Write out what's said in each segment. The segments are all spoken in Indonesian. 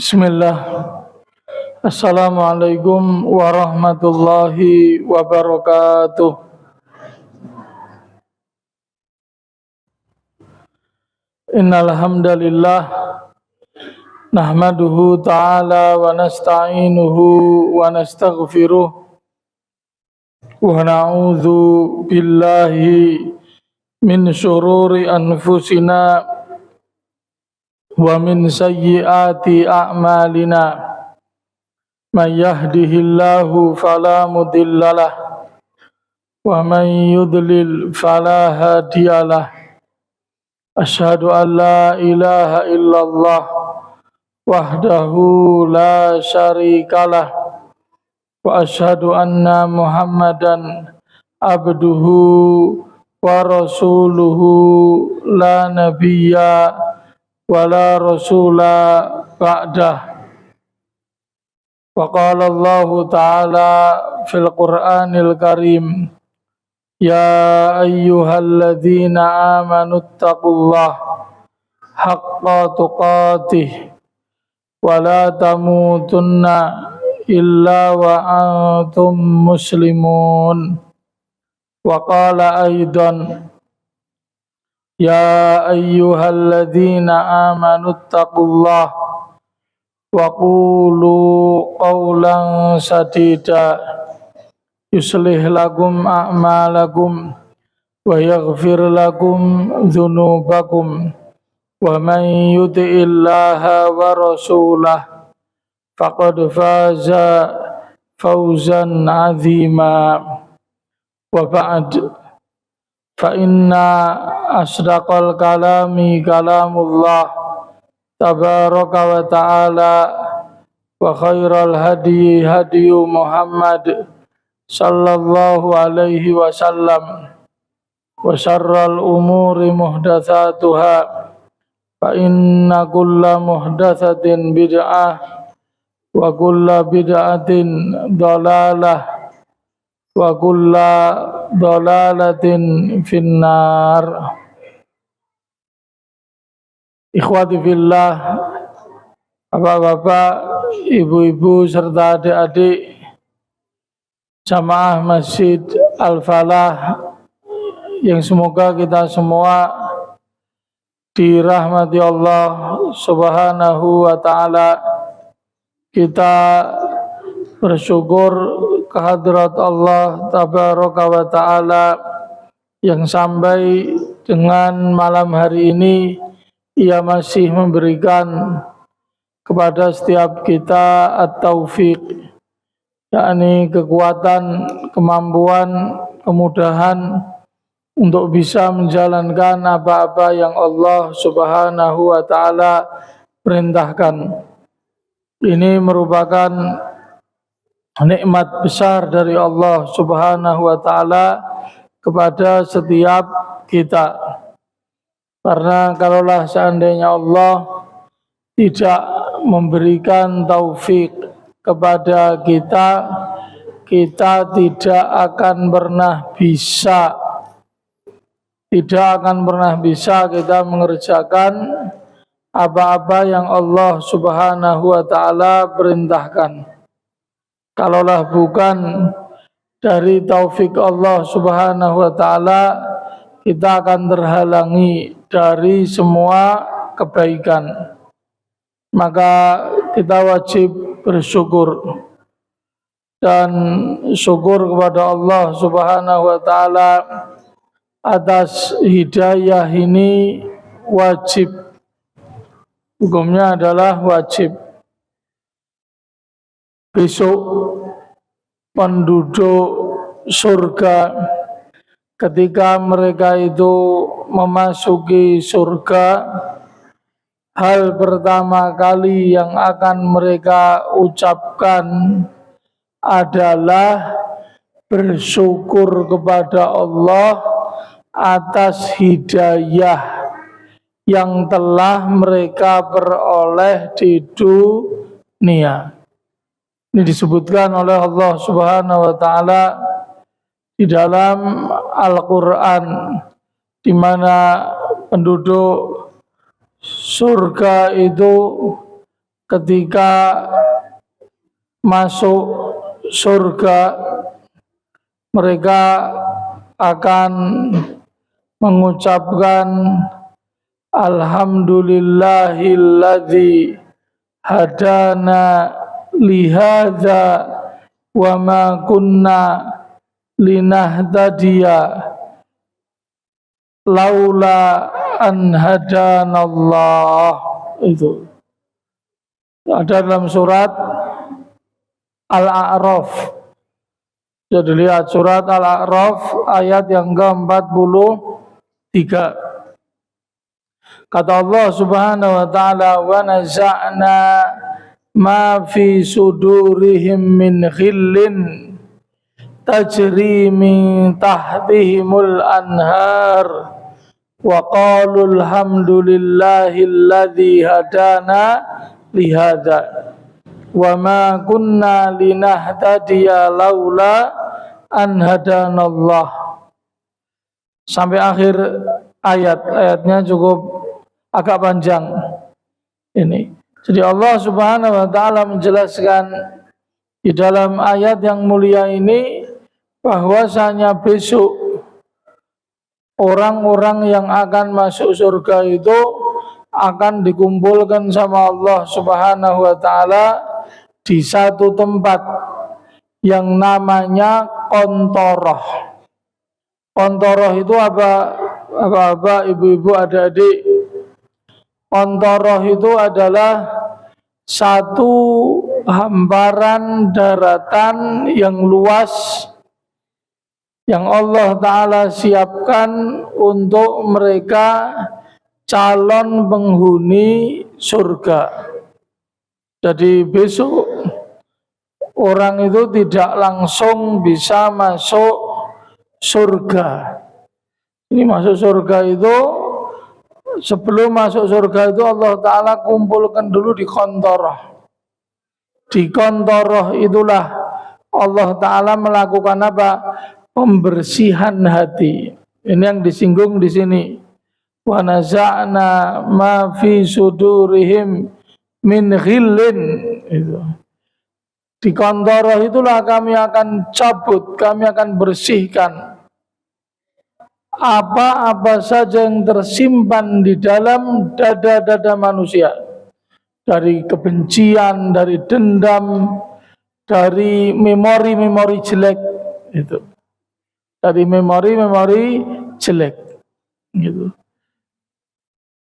Bismillah. Assalamualaikum warahmatullahi wabarakatuh. Innal hamdalillah nahmaduhu ta'ala wa nasta'inuhu wa nastaghfiruh wa na'udzu billahi min syururi anfusina wa min sayyiati a'malina. Man yahdihillahu fala mudhillalah wa man yudlil fala hadiyalah. Asyhadu an la ilaha illallah wahdahu la syarikalah wa asyhadu anna Muhammadan abduhu wa rasuluhu la nabiyya wa la rasula ba'dah. Wa qala Allah ta'ala fil Qur'anil Karim, ya ayyuhalladzina amanu taqullaha haqqa tuqatih wa la tamutunna illa wa antum muslimun. Wa qala aidan, ya ayyuhalladzina amanu taqullaha wa qulu qawlan sadida yuslih lakum a'malakum wa yaghfir lakum dhunubakum wa man yuti'illaha wa rasulah faqad faza fawzan 'azima. Wa ba'd, fa inna asdaqal kalami kalamullah tabaraka wa ta'ala wa khairal hadi hadiyu Muhammad sallallahu alaihi wasallam wa syarral umuri muhdatsatuha fa inna kulla muhdatsatin bid'ah wa kulla bid'atin dhalalah wa kulla dhalalatin finnar. Ikhwati fillah, bapak-bapak, ibu-ibu serta adik-adik jamaah Masjid Al-Falah yang semoga kita semua dirahmati Allah Subhanahu wa ta'ala. Kita bersyukur kehadrat Allah Tabaraka wa ta'ala yang sampai dengan malam hari ini Ia masih memberikan kepada setiap kita at-taufiq, yakni kekuatan, kemampuan, kemudahan untuk bisa menjalankan apa-apa yang Allah Subhanahu wa ta'ala perintahkan. Ini merupakan nikmat besar dari Allah Subhanahu wa ta'ala kepada setiap kita. Karena kalaulah seandainya Allah tidak memberikan taufik kepada kita, kita tidak akan pernah bisa kita mengerjakan apa-apa yang Allah Subhanahu wa ta'ala perintahkan. Kalaulah bukan dari taufik Allah Subhanahu wa ta'ala, kita akan terhalangi dari semua kebaikan. Maka kita wajib bersyukur, dan syukur kepada Allah Subhanahu wa ta'ala atas hidayah ini wajib. Hukumnya adalah wajib. Besok penduduk surga, ketika mereka itu memasuki surga, hal pertama kali yang akan mereka ucapkan adalah bersyukur kepada Allah atas hidayah yang telah mereka peroleh di dunia. Ini disebutkan oleh Allah Subhanahu wa ta'ala di dalam Al-Quran, di mana penduduk surga itu ketika masuk surga mereka akan mengucapkan alhamdulillahilladzi hadana lihadza wa ma kunna linahtadiya laula an hadanallah. Itu ada dalam surat Al-A'raf. Jadi lihat surat Al-A'raf ayat yang ke-43. Kata Allah Subhanahu wa taala, wa naza'na ma fi sudurihim min ghillin tajri min tahtihimul anhar wa qalu alhamdulillahilladzi hadana lihadza wa ma kunna linahtadiya laula an hadanallah. Sampai akhir ayatnya cukup agak panjang ini. Jadi Allah Subhanahu wa taala menjelaskan di dalam ayat yang mulia ini bahwasanya besok orang-orang yang akan masuk surga itu akan dikumpulkan sama Allah Subhanahu wa taala di satu tempat yang namanya Qantoroh. Qantoroh itu apa ibu-ibu, adik-adik? Qantoroh itu adalah satu hamparan daratan yang luas yang Allah Ta'ala siapkan untuk mereka calon penghuni surga. Jadi besok orang itu tidak langsung bisa masuk surga. Ini masuk surga itu, sebelum masuk surga itu Allah Ta'ala kumpulkan dulu di Qantoroh. Di Qantoroh itulah Allah Ta'ala melakukan apa? Pembersihan hati. Ini yang disinggung di sini. Wa naza'na ma fi sudurihim min ghillin. Itu. Di Qantoroh itulah kami akan cabut, kami akan bersihkan apa-apa saja yang tersimpan di dalam dada-dada manusia, dari kebencian, dari dendam, dari memori-memori jelek, itu, dari memori-memori jelek, gitu.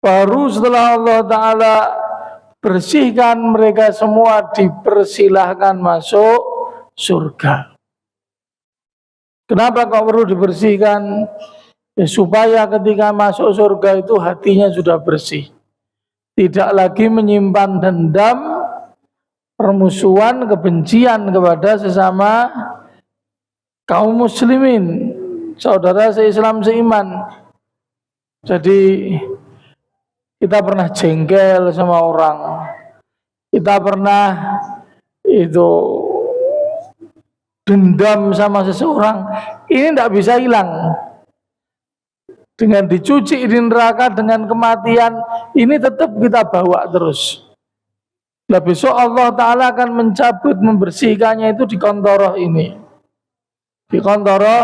Baru setelah Allah Ta'ala bersihkan mereka semua, dipersilahkan masuk surga. Kenapa kok perlu dibersihkan? Ya, supaya ketika masuk surga itu hatinya sudah bersih, tidak lagi menyimpan dendam, permusuhan, kebencian kepada sesama kaum muslimin, saudara se-Islam seiman. Jadi kita pernah jengkel sama orang, kita pernah itu dendam sama seseorang, ini tidak bisa hilang. Dengan dicuci di neraka, dengan kematian, ini tetap kita bawa terus. Nah, besok Allah Ta'ala akan mencabut, membersihkannya itu di Qantoroh ini. Di Qantoroh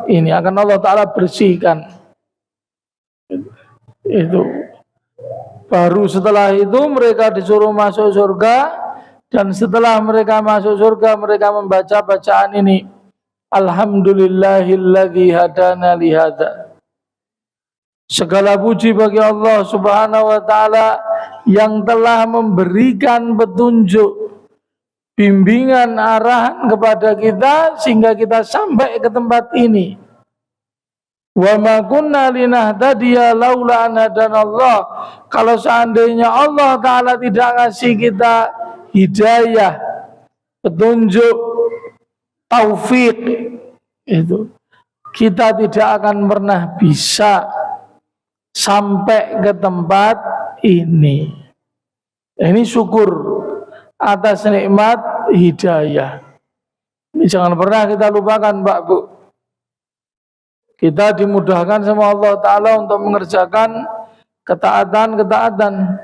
ini akan Allah Ta'ala bersihkan. Itu. Baru setelah itu mereka disuruh masuk surga. Dan setelah mereka masuk surga, mereka membaca bacaan ini. Alhamdulillahilladzi hadana lihadza. Segala puji bagi Allah Subhanahu wa Ta'ala yang telah memberikan petunjuk, bimbingan, arahan kepada kita sehingga kita sampai ke tempat ini. Wa ma kunna linahtadiya laula an hadanallah. Kalau seandainya Allah Ta'ala tidak ngasih kita hidayah, petunjuk, taufik, itu kita tidak akan pernah bisa sampai ke tempat ini. Ini syukur atas nikmat hidayah. Ini jangan pernah kita lupakan, Pak Bu. Kita dimudahkan sama Allah Ta'ala untuk mengerjakan ketaatan-ketaatan.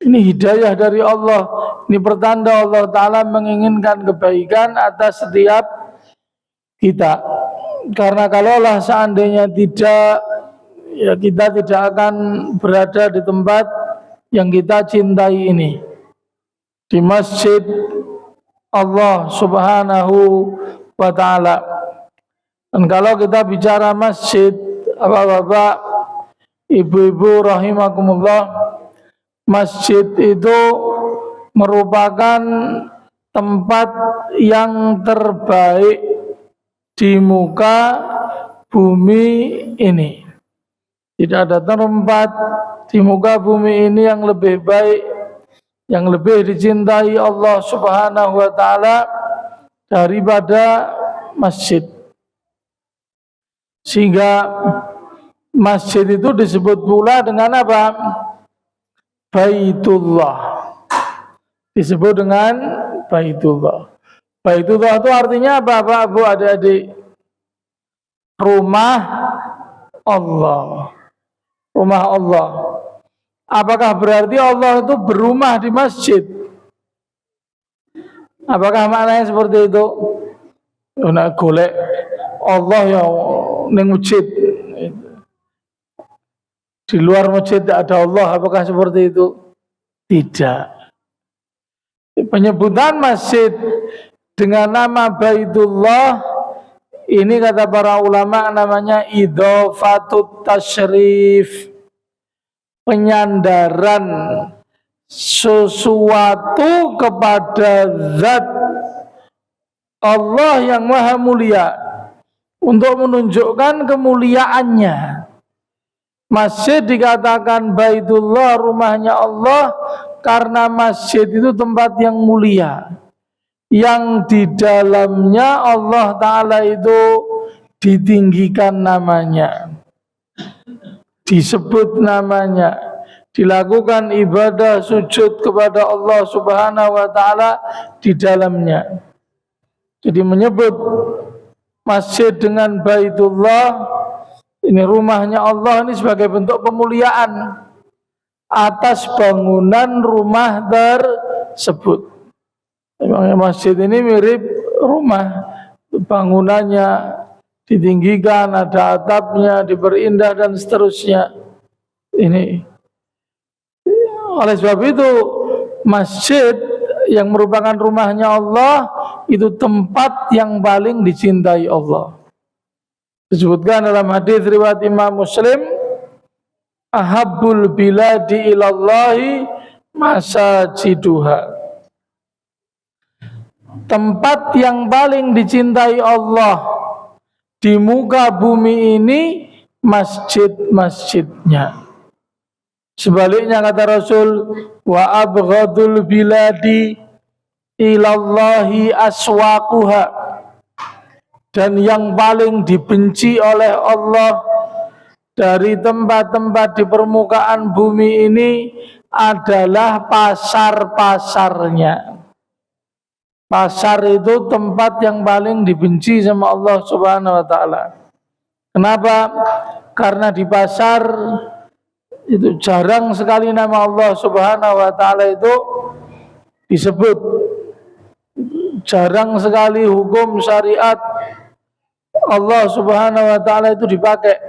Ini hidayah dari Allah. Ini pertanda Allah Ta'ala menginginkan kebaikan atas setiap kita. Karena kalaulah seandainya tidak, ya kita tidak akan berada di tempat yang kita cintai ini, di masjid Allah Subhanahu wa Ta'ala. Dan kalau kita bicara masjid, bapak-bapak, ibu-ibu rahimakumullah, masjid itu merupakan tempat yang terbaik di muka bumi ini. Tidak ada tempat di muka bumi ini yang lebih baik, yang lebih dicintai Allah Subhanahu wa Ta'ala daripada masjid. Sehingga masjid itu disebut pula dengan apa? Baitullah. Disebut dengan Baitullah. Baitullah itu artinya apa, Pak, Bu, adik-adik? Rumah Allah. Rumah Allah. Apakah berarti Allah itu berumah di masjid? Apakah maknanya seperti itu? Nak golek Allah yang ning masjid, di luar masjid tidak ada Allah, apakah seperti itu? Tidak. Penyebutan masjid dengan nama Baitullah ini kata para ulama namanya idhofatut tasyrif, penyandaran sesuatu kepada zat Allah yang maha mulia untuk menunjukkan kemuliaannya. Masjid dikatakan Baitullah, rumahnya Allah, karena masjid itu tempat yang mulia, yang di dalamnya Allah Ta'ala itu ditinggikan namanya, disebut namanya, dilakukan ibadah sujud kepada Allah Subhanahu wa Ta'ala di dalamnya. Jadi menyebut masjid dengan Baitullah, ini rumahnya Allah, ini sebagai bentuk pemuliaan atas bangunan rumah tersebut. Memangnya masjid ini mirip rumah, bangunannya ditinggikan, ada atapnya, diperindah dan seterusnya. Ini oleh sebab itu masjid yang merupakan rumahnya Allah itu tempat yang paling dicintai Allah. Disebutkan dalam hadis riwayat Imam Muslim, ahabbul biladi ilallahi masajiduha. Tempat yang paling dicintai Allah di muka bumi ini masjid-masjidnya. Sebaliknya kata Rasul, wa abghadul biladi ilallahi aswaquha. Dan yang paling dibenci oleh Allah dari tempat-tempat di permukaan bumi ini adalah pasar-pasarnya. Pasar itu tempat yang paling dibenci sama Allah Subhanahu wa Ta'ala. Kenapa? Karena di pasar itu jarang sekali nama Allah Subhanahu wa Ta'ala itu disebut. Jarang sekali hukum syariat Allah Subhanahu wa Ta'ala itu dipakai.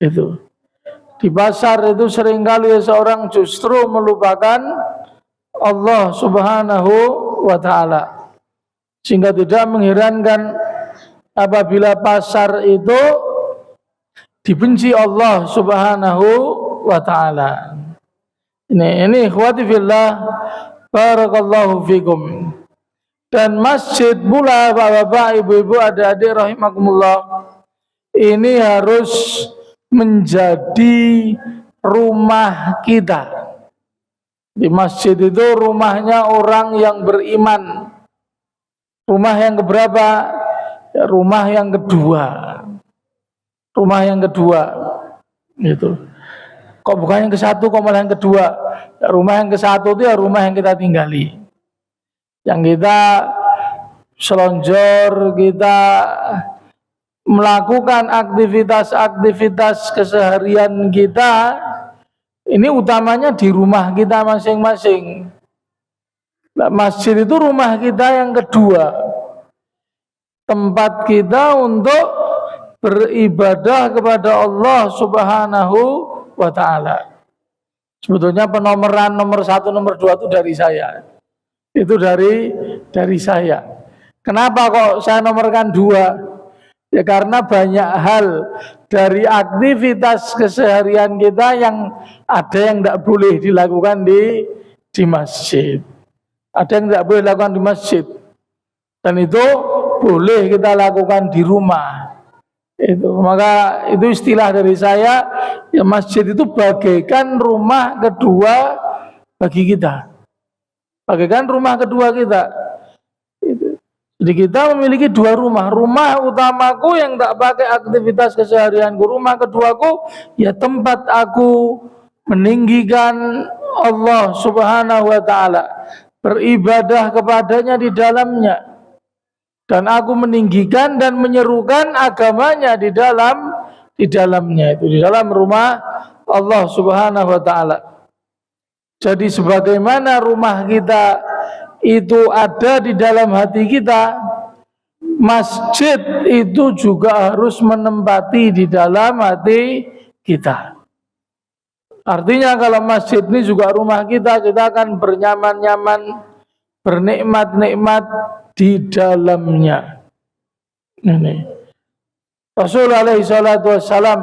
Itu di pasar itu seringkali seorang justru melupakan Allah Subhanahu wa Ta'ala, sehingga tidak mengherankan apabila pasar itu dibenci Allah Subhanahu wa Ta'ala. Ini ikhwati fillah, barakallahu fikum. Dan masjid pula, bapak-bapak, ibu-ibu, adik-adik rahimakumullah, ini harus menjadi rumah kita. Di masjid itu rumahnya orang yang beriman. Rumah yang keberapa? Ya, rumah yang kedua. Rumah yang kedua. Gitu. Kok bukan yang ke satu, kok malah yang kedua? Ya, rumah yang ke satu itu ya rumah yang kita tinggali, yang kita selonjor, kita melakukan aktivitas-aktivitas keseharian kita, ini utamanya di rumah kita masing-masing. Nah, masjid itu rumah kita yang kedua, tempat kita untuk beribadah kepada Allah Subhanahu wa Ta'ala. Sebetulnya penomoran nomor 1, nomor 2 itu dari saya. Itu dari saya. Kenapa kok saya nomorkan 2? Ya karena banyak hal dari aktivitas keseharian kita yang ada yang tidak boleh dilakukan di masjid. Ada yang tidak boleh dilakukan di masjid. Dan itu boleh kita lakukan di rumah. Maka itu istilah dari saya, ya masjid itu bagaikan rumah kedua bagi kita. Bagaikan rumah kedua kita. Jadi kita memiliki 2 rumah. Rumah utamaku yang tak pakai aktivitas keseharianku. Rumah keduaku ya tempat aku meninggikan Allah Subhanahu wa Ta'ala, beribadah kepadanya di dalamnya, dan aku meninggikan dan menyerukan agamanya di dalamnya, itu di dalam rumah Allah Subhanahu wa Ta'ala. Jadi sebagaimana rumah kita itu ada di dalam hati kita, masjid itu juga harus menempati di dalam hati kita. Artinya kalau masjid ini juga rumah kita, kita akan bernyaman-nyaman, bernikmat-nikmat di dalamnya. Ini Rasulullah SAW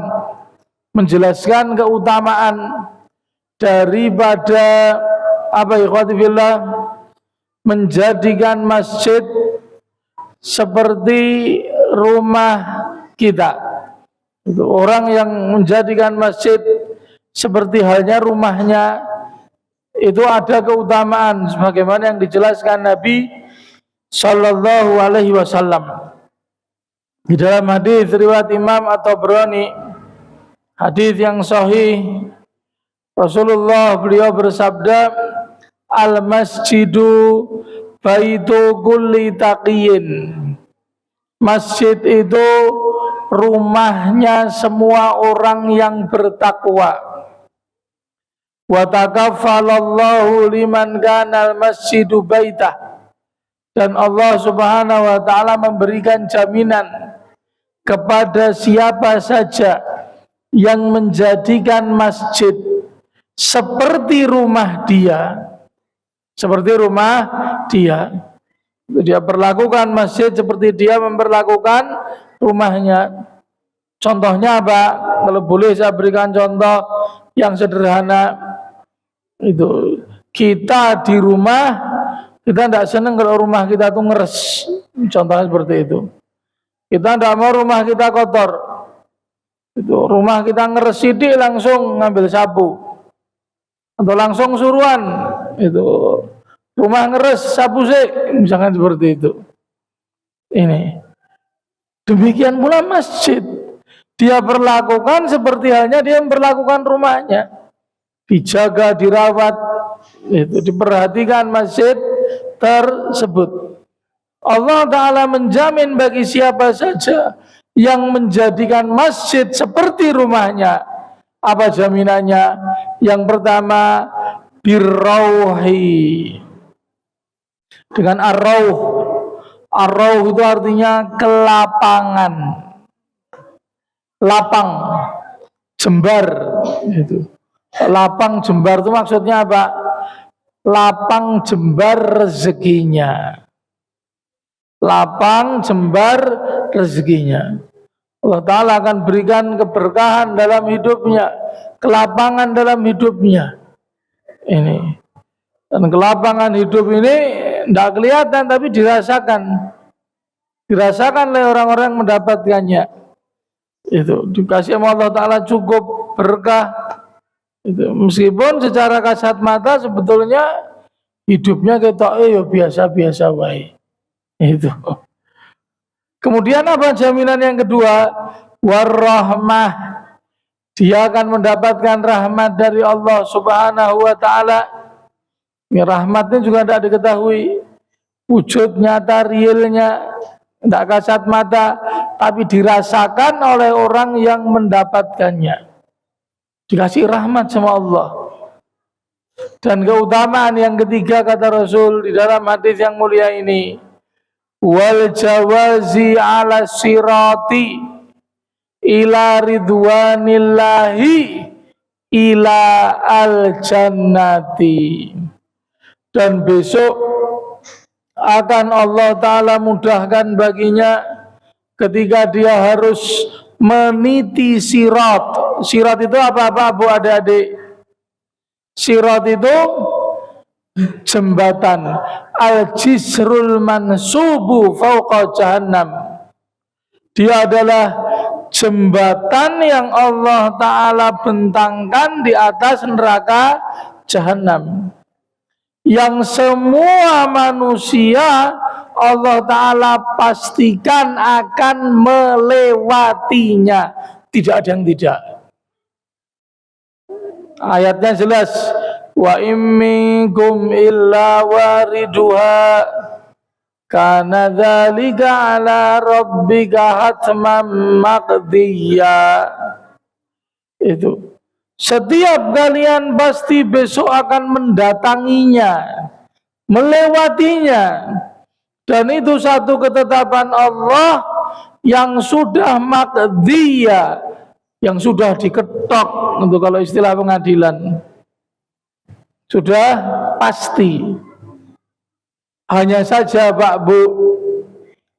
menjelaskan keutamaan daripada menjadikan masjid seperti rumah kita. Itu orang yang menjadikan masjid seperti halnya rumahnya, itu ada keutamaan sebagaimana yang dijelaskan Nabi Sallallahu Alaihi Wasallam di dalam hadis riwayat Imam At-Tabrani, hadis yang sahih. Rasulullah beliau bersabda, al-masjidu baitu kulli taqiyin. Masjid itu rumahnya semua orang yang bertakwa. Wa takaffalallahu liman kana al-masjidu baitah. Dan Allah Subhanahu wa Ta'ala memberikan jaminan kepada siapa saja yang menjadikan masjid seperti rumah dia, dia perlakukan masjid seperti dia memperlakukan rumahnya. Contohnya apa? Kalau boleh saya berikan contoh yang sederhana, itu kita di rumah, kita tidak senang kalau rumah kita tuh ngeres, contohnya seperti itu. Kita tidak mau rumah kita kotor, itu rumah kita ngeres sidik langsung ngambil sapu, atau langsung suruhan, itu rumah ngeres sapu sih, misalkan seperti itu. Ini demikian pula masjid, dia perlakukan seperti halnya dia memperlakukan rumahnya, dijaga, dirawat, itu diperhatikan masjid tersebut. Allah Ta'ala menjamin bagi siapa saja yang menjadikan masjid seperti rumahnya. Apa jaminannya? Yang pertama, birrauhi, dengan ar-rauh. Ar-rauh itu artinya kelapangan, lapang, jembar. Itu lapang jembar itu maksudnya apa? Lapang jembar rezekinya. Lapang jembar rezekinya. Allah Ta'ala akan berikan keberkahan dalam hidupnya, kelapangan dalam hidupnya. Ini. Dan kelapangan hidup ini tidak kelihatan tapi dirasakan. Dirasakan oleh orang-orang yang mendapatkannya. Itu dikasih sama Allah Ta'ala cukup berkah. Itu meskipun secara kasat mata sebetulnya hidupnya kita biasa-biasa baik. Itu. Kemudian apa jaminan yang kedua? Warahmah. Dia akan mendapatkan rahmat dari Allah Subhanahu wa Ta'ala. Ya, rahmatnya juga tidak diketahui wujud nyata realnya, tidak kasat mata, tapi dirasakan oleh orang yang mendapatkannya. Dikasih rahmat sama Allah. Dan keutamaan yang ketiga kata Rasul di dalam hadis yang mulia ini, wal jawazi ala sirati ila ridwanillahi ila al jannati. Dan besok akan Allah Ta'ala mudahkan baginya ketika dia harus meniti sirat. Sirat itu apa-apa bu adik-adik? Sirat itu jembatan, al-jisrul mansubu fauqa jahannam. Dia adalah jembatan yang Allah Ta'ala bentangkan di atas neraka jahannam, yang semua manusia Allah Ta'ala pastikan akan melewatinya, tidak ada yang tidak. Ayatnya jelas, wa imminkum illa wariduha kana dzalika ala rabbika hatman maqdiya. Itu setiap kalian pasti besok akan mendatanginya, melewatinya, dan itu satu ketetapan Allah yang sudah maqdiya, yang sudah diketok, untuk kalau istilah pengadilan sudah pasti. Hanya saja Pak Bu,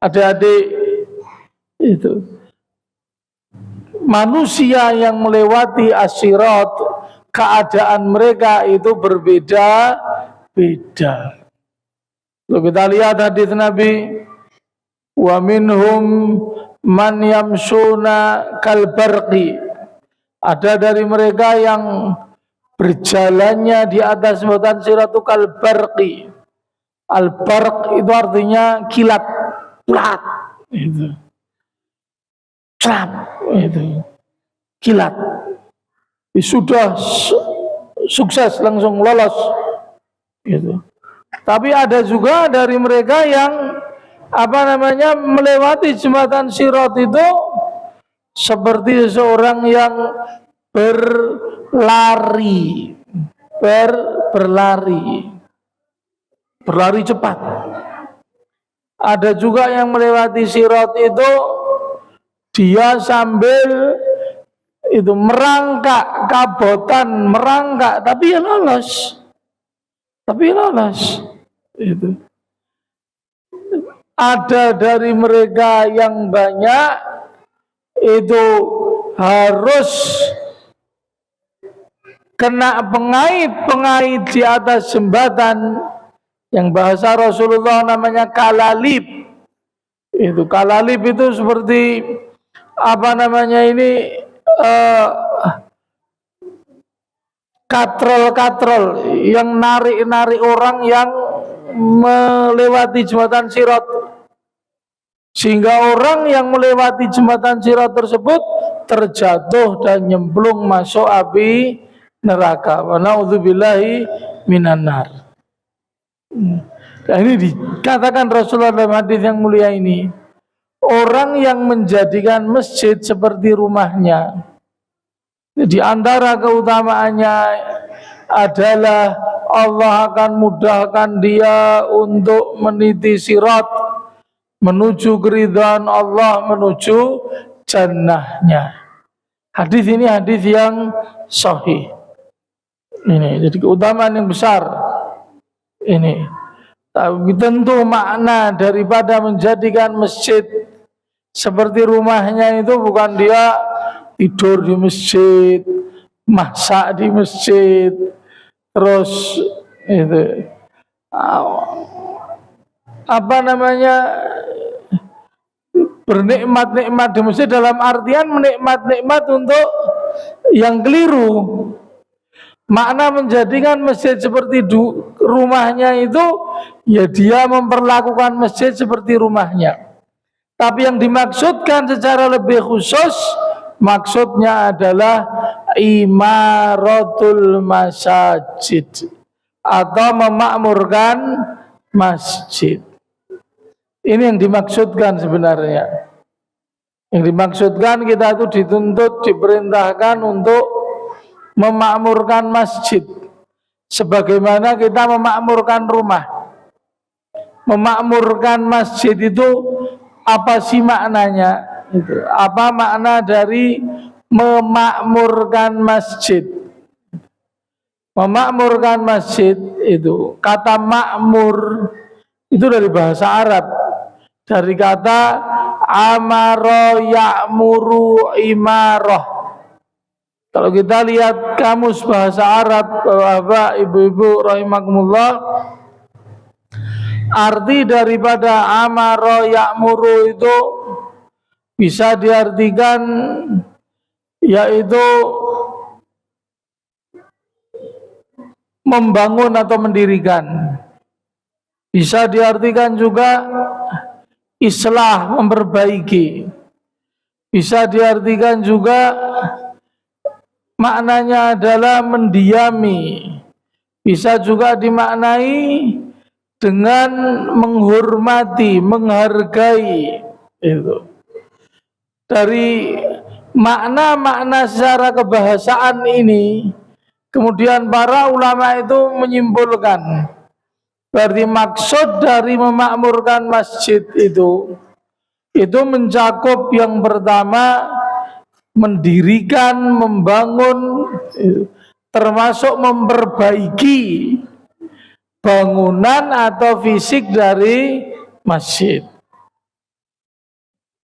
adik-adik, itu manusia yang melewati as-sirat, keadaan mereka itu berbeda-beda. Kita lihat hadis Nabi, wa minhum man yamsuna kal barqi. Ada dari mereka yang berjalannya di atas jembatan sirat kal barqi. Al barq itu artinya kilat, plat, itu. Crap, itu. Kilat. Sudah sukses langsung lolos. Gitu. Tapi ada juga dari mereka yang melewati jembatan sirat itu seperti seorang yang berlari cepat. Ada juga yang melewati sirat itu dia sambil itu merangkak kabotan, tapi ya lolos. Itu. Ada dari mereka yang banyak itu harus kena pengait di atas jembatan yang bahasa Rasulullah namanya kalalib. Itu kalalib itu seperti katrol yang narik orang yang melewati jembatan sirat, sehingga orang yang melewati jembatan sirat tersebut terjatuh dan nyemplung masuk api neraka. Wa na'udzubillahi minan nar. Nah, ini dikatakan Rasulullah dalam hadis yang mulia ini, orang yang menjadikan masjid seperti rumahnya, di antara keutamaannya adalah Allah akan mudahkan dia untuk meniti sirat menuju keridhaan Allah, menuju jannahnya. Hadis ini hadis yang sahih. Ini jadi keutamaan yang besar. Ini. Tapi tentu makna daripada menjadikan masjid seperti rumahnya itu bukan dia tidur di masjid, masak di masjid, terus itu bernikmat-nikmat di masjid dalam artian menikmat-nikmat untuk yang keliru. Makna menjadikan masjid seperti rumahnya itu ya dia memperlakukan masjid seperti rumahnya. Tapi yang dimaksudkan secara lebih khusus maksudnya adalah imaratul masajid atau memakmurkan masjid. Ini yang dimaksudkan sebenarnya. Yang dimaksudkan kita itu dituntut, diperintahkan untuk memakmurkan masjid Sebagaimana kita memakmurkan rumah, memakmurkan masjid itu apa sih maknanya? Itu. Apa makna dari memakmurkan masjid? Memakmurkan masjid itu, kata makmur itu dari bahasa Arab, dari kata amaro ya'muru imarah. Kalau kita lihat kamus bahasa Arab, Bapak, Ibu-ibu rahimakumullah, arti daripada amaro ya'muru itu bisa diartikan yaitu membangun atau mendirikan. Bisa diartikan juga islah, memperbaiki. Bisa diartikan juga maknanya adalah mendiami. Bisa juga dimaknai dengan menghormati, menghargai. Itu. Dari makna-makna secara kebahasaan ini, kemudian para ulama itu menyimpulkan, berarti maksud dari memakmurkan masjid itu mencakup yang pertama mendirikan, membangun, termasuk memperbaiki bangunan atau fisik dari masjid.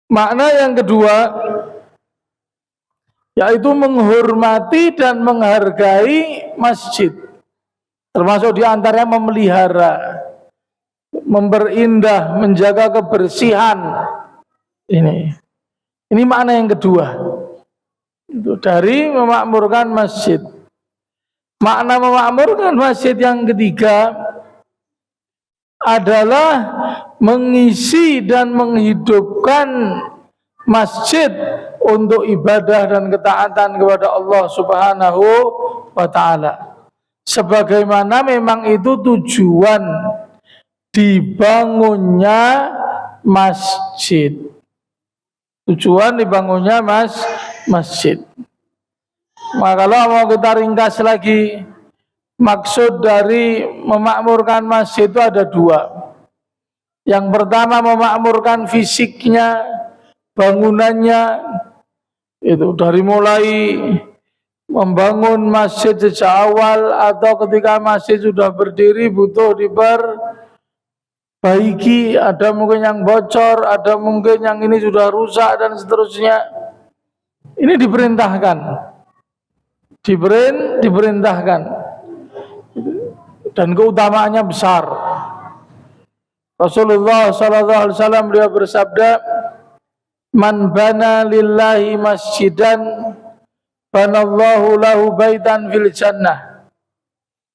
Makna yang kedua yaitu menghormati dan menghargai masjid, termasuk diantaranya memelihara, memperindah, menjaga kebersihan. Ini makna yang kedua itu dari memakmurkan masjid. Makna memakmurkan masjid yang ketiga adalah mengisi dan menghidupkan masjid untuk ibadah dan ketaatan kepada Allah Subhanahu wa ta'ala. Sebagaimana memang itu tujuan dibangunnya masjid. Tujuan dibangunnya masjid. Maka kalau mau kita ringkas lagi, maksud dari memakmurkan masjid itu ada dua. Yang pertama memakmurkan fisiknya, bangunannya, itu dari mulai membangun masjid sejak awal atau ketika masjid sudah berdiri butuh diperbaiki, ada mungkin yang bocor, ada mungkin yang ini sudah rusak dan seterusnya. Ini diperintahkan dan keutamaannya besar. Rasulullah sallallahu alaihi wasallam beliau bersabda, "Man bana lillahi masjidan banallahu lahu baitan fil jannah."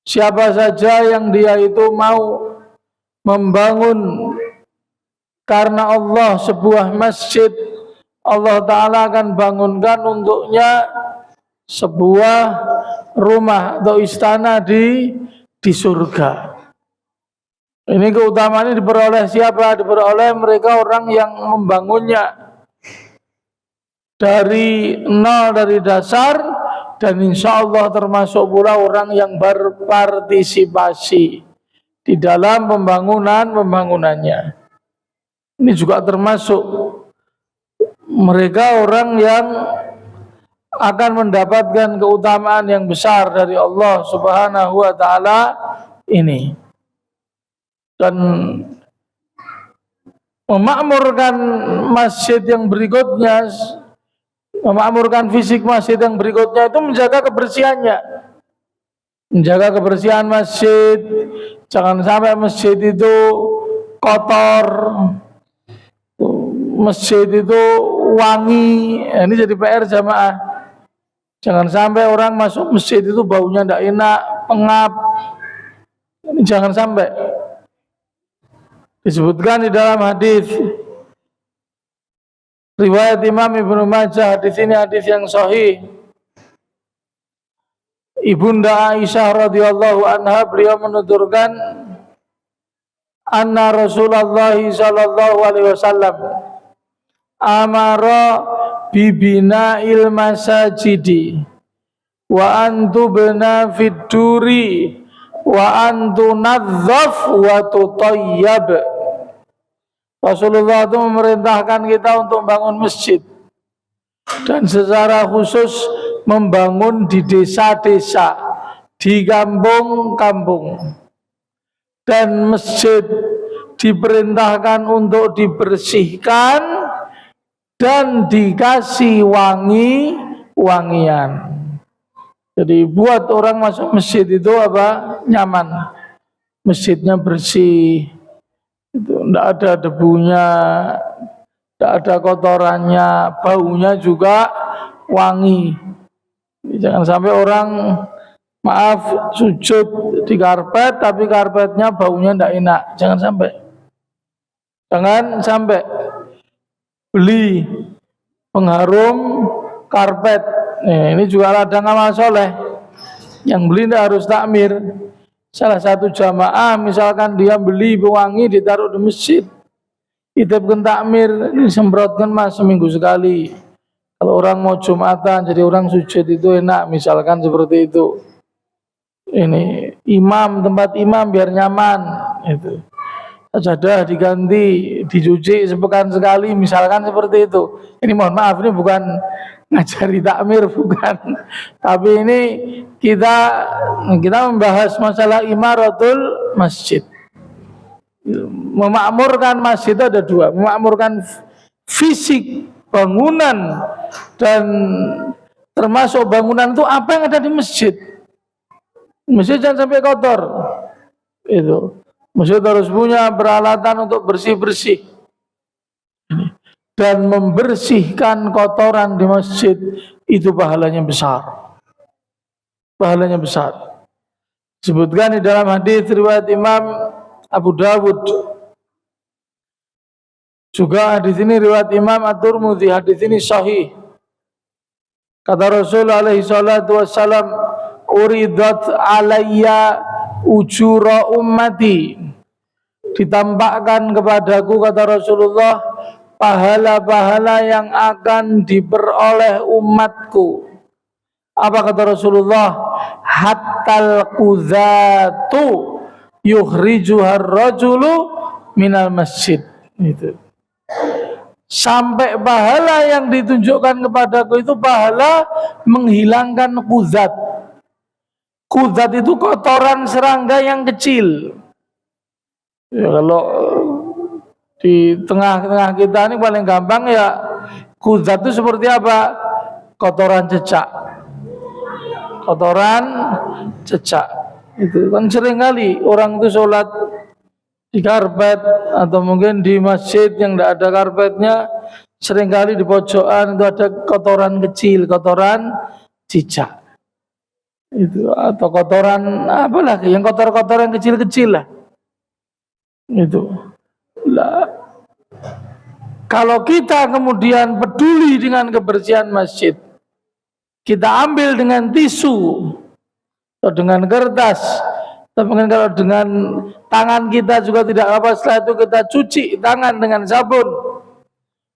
Siapa saja yang dia itu mau membangun karena Allah sebuah masjid, Allah Ta'ala akan bangunkan untuknya sebuah rumah atau istana di surga. Ini keutamaannya diperoleh siapa? Diperoleh mereka orang yang membangunnya dari nol, dari dasar, dan insya Allah termasuk pula orang yang berpartisipasi di dalam pembangunannya. Ini juga termasuk mereka orang yang akan mendapatkan keutamaan yang besar dari Allah Subhanahu wa ta'ala ini. Dan memakmurkan masjid yang berikutnya, memakmurkan fisik masjid yang berikutnya itu menjaga kebersihannya, menjaga kebersihan masjid. Jangan sampai masjid itu kotor, masjid itu wangi. Ini jadi PR jamaah. Jangan sampai orang masuk masjid itu baunya tidak enak, pengap. Ini jangan sampai. Disebutkan di dalam hadis riwayat Imam Ibnu Majah, hadis ini hadis yang sahih. Ibunda Aisyah radhiyallahu anha beliau menuturkan, anna Rasulullah sallallahu alaihi wasallam amara bibina'il masajidi wa antubna fid duri wa antunadzaf wa tutayyab. Rasulullah itu memerintahkan kita untuk bangun masjid, dan secara khusus membangun di desa-desa, di kampung-kampung. Dan masjid diperintahkan untuk dibersihkan dan dikasih wangi-wangian. Jadi buat orang masuk masjid itu apa? Nyaman. Masjidnya bersih, itu tidak ada debunya, tidak ada kotorannya, baunya juga wangi. Jangan sampai orang, maaf, sujud di karpet tapi karpetnya baunya tidak enak. Jangan sampai. Jangan sampai. Beli pengharum karpet. Ini juga ladang amal soleh. Yang beli tidak harus takmir. Salah satu jamaah misalkan dia beli pewangi ditaruh di masjid, dititipkan takmir, disemprotkan mas seminggu sekali. Kalau orang mau Jumatan, jadi orang sujud itu enak, misalkan seperti itu. Ini imam, tempat imam biar nyaman itu. Sajadah diganti, dicuci sepekan sekali, misalkan seperti itu. Ini mohon maaf, ini bukan ngajari takmir, bukan. Tapi ini kita membahas masalah imaratul masjid. Memakmurkan masjid itu ada dua, memakmurkan fisik bangunan, dan termasuk bangunan itu apa yang ada di masjid. Masjid jangan sampai kotor. Itu. Masjid harus punya peralatan untuk bersih-bersih. Dan membersihkan kotoran di masjid itu pahalanya besar. Pahalanya besar. Disebutkan di dalam hadis riwayat Imam Abu Dawud. Juga hadis ini riwayat Imam At-Tirmidzi, hadis ini sahih. Kata Rasul alaihi salatu wassalam, uridat alayya ujura ummati. Ditampakkan kepadaku, kata Rasulullah, pahala-pahala yang akan diperoleh umatku. Apa kata Rasulullah? Hattal qudhatu yukhrijuhar rajulu minal masjid. Itu. Sampai pahala yang ditunjukkan kepadaku itu pahala menghilangkan qudhat. Qudhat itu kotoran serangga yang kecil. Ya, kalau di tengah-tengah kita ini paling gampang ya, qudhat itu seperti apa? Kotoran cecak. Kotoran cecak. Itu kan sering kali orang itu sholat di karpet atau mungkin di masjid yang tidak ada karpetnya, sering kali di pojokan itu ada kotoran kecil, kotoran cicak. Itu atau kotoran apa lagi? Yang kotor-kotor yang kecil-kecil lah. Itu lah. Kalau kita kemudian peduli dengan kebersihan masjid, kita ambil dengan tisu atau dengan kertas, atau mungkin kalau dengan tangan kita juga tidak apa, setelah itu kita cuci tangan dengan sabun,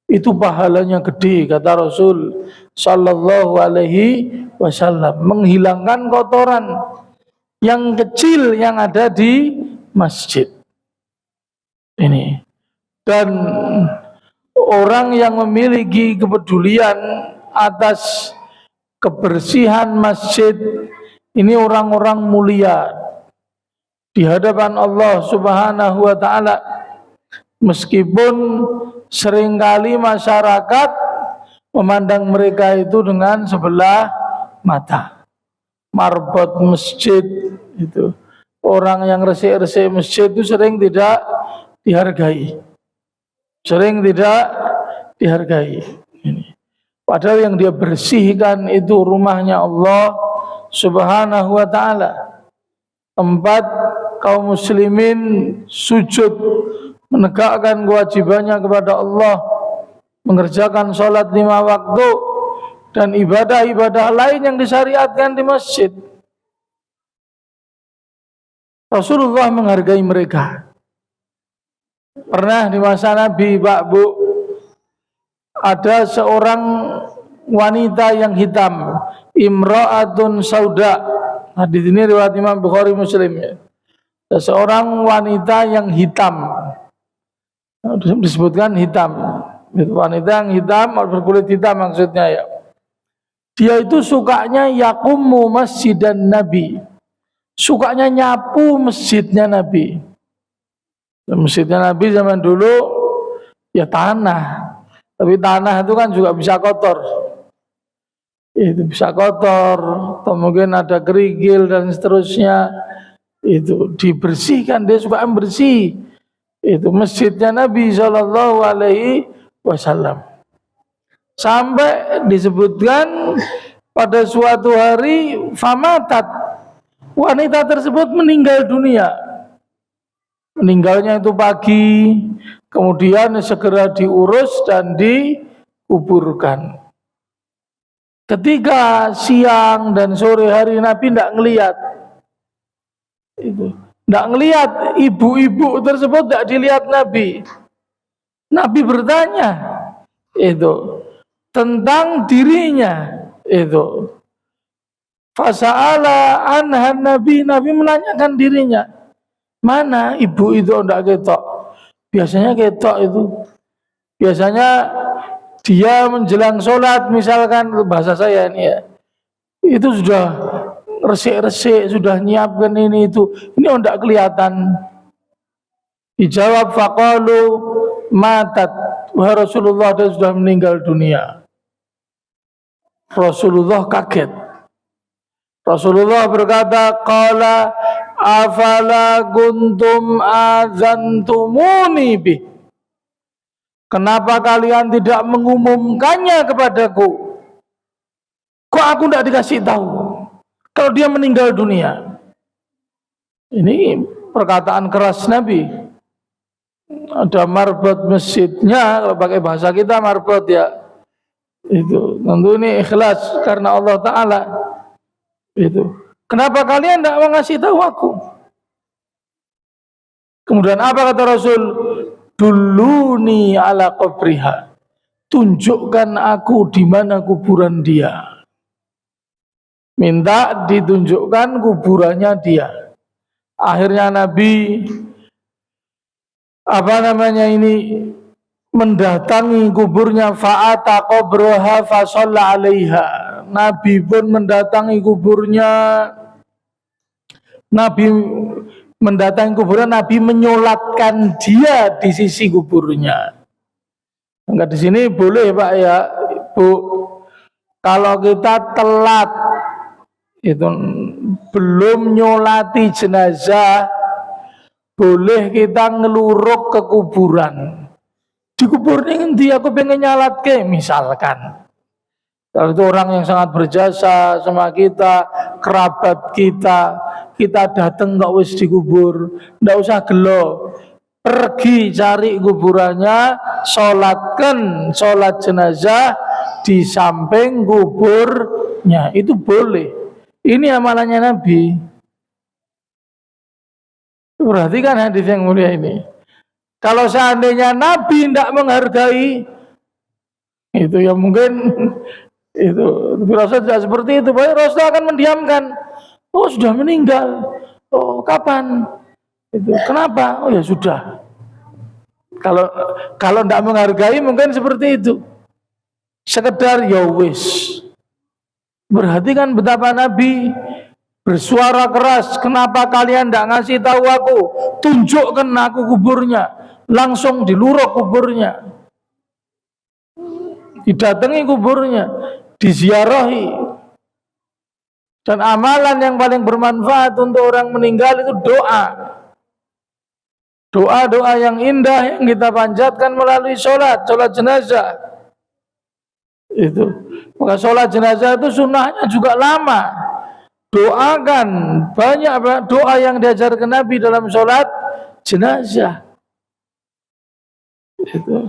itu pahalanya gede, kata Rasul sallallahu alaihi wasallam, menghilangkan kotoran yang kecil yang ada di masjid ini. Dan orang yang memiliki kepedulian atas kebersihan masjid ini orang-orang mulia di hadapan Allah Subhanahu wa taala. Meskipun seringkali masyarakat memandang mereka itu dengan sebelah mata. Marbot masjid itu, orang yang resik-resik masjid itu sering tidak dihargai. Sering tidak dihargai. Ini. Padahal yang dia bersihkan itu rumahnya Allah Subhanahu wa taala. Tempat kaum muslimin sujud, menegakkan kewajibannya kepada Allah, mengerjakan sholat 5 waktu dan ibadah-ibadah lain yang disyariatkan di masjid. Rasulullah menghargai mereka. Pernah di masa Nabi, Pak Bu, ada seorang wanita yang hitam, imra'atun sauda, Hadis ini riwayat Imam Bukhari Muslim ya. Seseorang wanita yang hitam, disebutkan hitam, wanita yang hitam berkulit hitam maksudnya ya. Dia itu sukanya yaqumu masjidan Nabi, sukanya nyapu masjidnya Nabi. Masjidnya Nabi zaman dulu ya tanah, tapi tanah itu kan juga bisa kotor. Itu bisa kotor, atau mungkin ada kerikil dan seterusnya. Itu dibersihkan, dia suka bersih. Itu masjidnya Nabi Shallallahu Alaihi Wasallam. Sampai disebutkan pada suatu hari famatat, wanita tersebut meninggal dunia. Meninggalnya itu pagi, kemudian segera diurus dan dikuburkan. Ketika siang dan sore hari Nabi tidak ngelihat, itu tidak ngelihat ibu-ibu tersebut, tidak dilihat Nabi. Nabi bertanya itu tentang dirinya itu. Fasa'ala anhan Nabi, Nabi menanyakan dirinya, mana ibu itu tidak ketok. Biasanya ketok itu. Biasanya dia menjelang sholat, misalkan bahasa saya ini ya, itu sudah resik-resik, sudah nyiapkan ini itu. Ini tidak kelihatan. Dijawab faqalu matat, wahai Rasulullah, dia sudah meninggal dunia. Rasulullah kaget. Rasulullah berkata, qala afala kuntum azantumuni bih. Kenapa kalian tidak mengumumkannya kepadaku? Kok aku tidak dikasih tahu kalau dia meninggal dunia? Ini perkataan keras Nabi. Ada marbot masjidnya, kalau pakai bahasa kita marbot ya. Itu tentu ini ikhlas karena Allah Ta'ala. Itu. Kenapa kalian tidak mengasih tahu aku? Kemudian apa kata Rasul? Duluni ala qabriha, tunjukkan aku di mana kuburan dia. Minta ditunjukkan kuburannya dia. Akhirnya Nabi mendatangi kuburnya, fa'ata qabraha fa shalla 'alaiha. Nabi pun mendatangi kuburnya. Nabi menyolatkan dia di sisi kuburnya. Enggak, di sini boleh Pak ya, Bu. Kalau kita telat itu belum nyolati jenazah, boleh kita ngeluruk ke kuburan. Di kuburnya ngendi aku pengen nyalatke misalkan. Kalau itu orang yang sangat berjasa sama kita, kerabat kita, kita datang nggak wis dikubur, nggak usah gelo, pergi cari kuburannya, sholatkan sholat jenazah di samping kuburnya, itu boleh. Ini amalannya Nabi. Perhatikan hadis yang mulia ini. Kalau seandainya Nabi tidak menghargai, itu ya mungkin itu, tapi Rasul tidak seperti itu. Baik, Rasul akan mendiamkan. Oh, sudah meninggal. Oh, kapan? Itu kenapa? Oh ya sudah. Kalau tidak menghargai mungkin seperti itu. Sekedar ya wis. Perhatikan betapa Nabi bersuara keras. Kenapa kalian tidak ngasih tahu aku? Tunjukkan aku kuburnya. Langsung diluruk kuburnya. Didatangi kuburnya. Diziarahi. Dan amalan yang paling bermanfaat untuk orang meninggal itu doa. Doa-doa yang indah yang kita panjatkan melalui sholat jenazah. Itu. Maka sholat jenazah itu sunnahnya juga lama. Doakan, banyak doa yang diajarkan Nabi dalam sholat jenazah. Itu.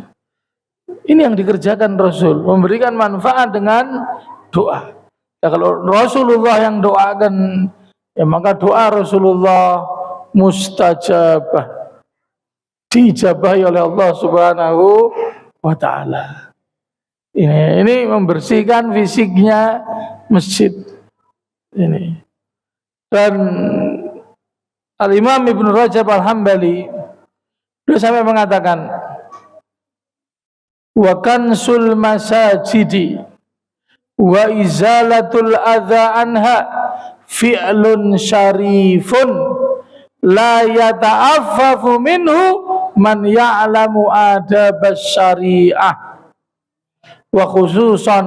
Ini yang dikerjakan Rasul, memberikan manfaat dengan doa. Ya, kalau Rasulullah yang doakan, ya maka doa Rasulullah mustajabah, diijabahi oleh Allah Subhanahu wa Ta'ala. Ini membersihkan fisiknya masjid. Ini Dan Al-Imam Ibnu Rajab Al-Hambali beliau sampai mengatakan, wa kansul masajidi wa izalatul adza anha fi'lun syarifun la yata'affafu minhu man ya'lamu adabas syariah wa khususan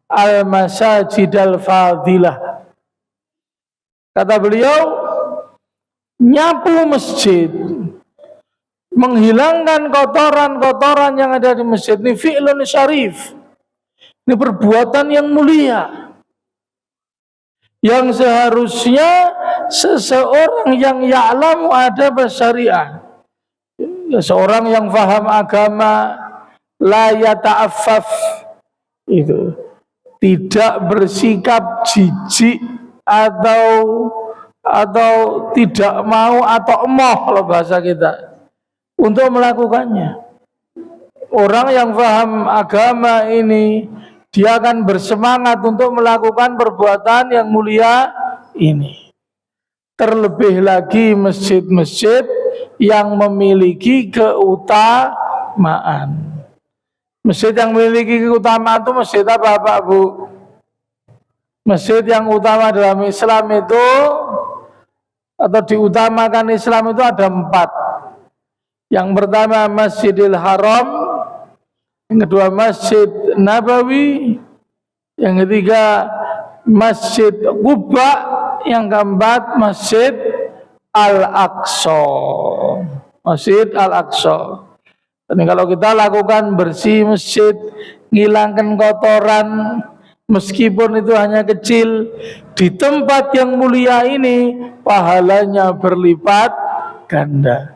al-masajidal fadilah. Kata beliau, nyapu masjid, menghilangkan kotoran-kotoran yang ada di masjid, ini fi'lun syarif, ini perbuatan yang mulia, yang seharusnya seseorang yang ya'lamu adab syariah, seorang yang faham agama, la yata'affaf, itu tidak bersikap jijik atau tidak mau atau emoh kalau bahasa kita untuk melakukannya. Orang yang paham agama ini, dia akan bersemangat untuk melakukan perbuatan yang mulia ini. Terlebih lagi masjid-masjid yang memiliki keutamaan. Masjid yang memiliki keutamaan itu masjid apa Pak Bu? Masjid yang utama dalam Islam itu, atau diutamakan Islam itu ada 4. Yang pertama Masjidil Haram, yang kedua Masjid Nabawi, yang ketiga Masjid Quba, yang keempat Masjid Al-Aqsa. Masjid Al-Aqsa. Dan kalau kita lakukan bersih masjid, ngilangkan kotoran, meskipun itu hanya kecil, di tempat yang mulia ini pahalanya berlipat ganda.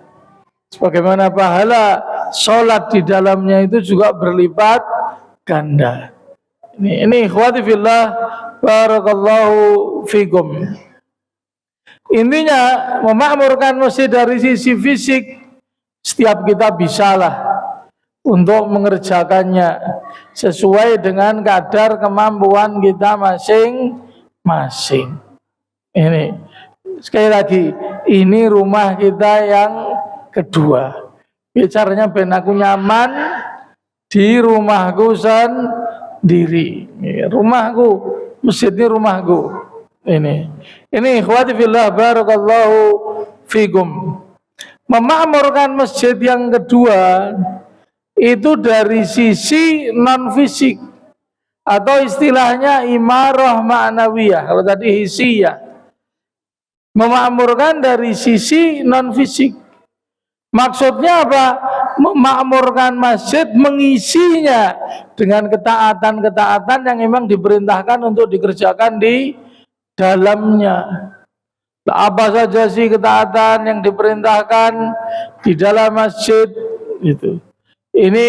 Sebagaimana pahala sholat di dalamnya itu juga berlipat ganda. Ini ikhwati fillah, barakallahu fikum. Intinya memakmurkan masjid dari sisi fisik, setiap kita bisalah untuk mengerjakannya sesuai dengan kadar kemampuan kita masing-masing. Ini sekali lagi, ini rumah kita yang kedua. Bicaranya ben aku nyaman di rumahku sendiri. Rumahku, masjid ini rumahku. Ini ikhwati fillah, barakallahu fikum. Memakmurkan masjid yang kedua itu dari sisi non fisik, atau istilahnya imarah ma'nawiyah. Kalau tadi hisiyah, memakmurkan dari sisi non fisik. Maksudnya apa? Memakmurkan masjid, mengisinya dengan ketaatan-ketaatan yang memang diperintahkan untuk dikerjakan di dalamnya. Apa saja sih ketaatan yang diperintahkan di dalam masjid itu? Ini